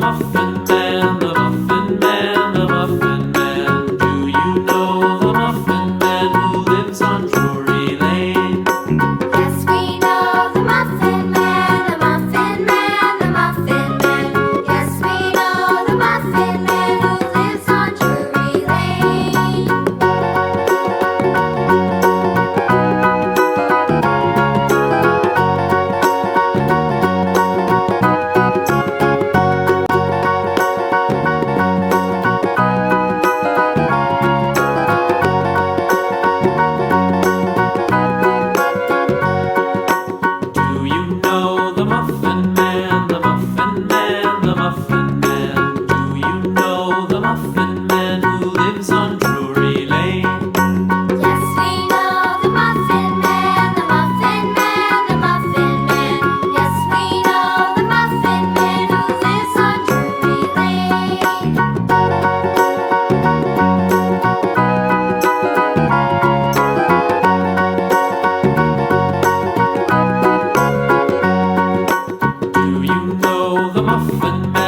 Muffin Man, the Muffin Man, the Muffin Man. Do you know the Muffin Man who lives on Drury Lane? Yes, we know the Muffin Man, the Muffin Man, the Muffin Man. Yes, we know the Muffin Man who lives on Drury Lane. Do you know the Muffin Man, the Muffin Man, the Muffin Man? Do you know the Muffin Man who lives on Drury Lane? Yes, we know the Muffin Man, the Muffin Man, the Muffin Man. Yes, we know the Muffin Man who lives on Drury Lane. Do you know the Muffin Man?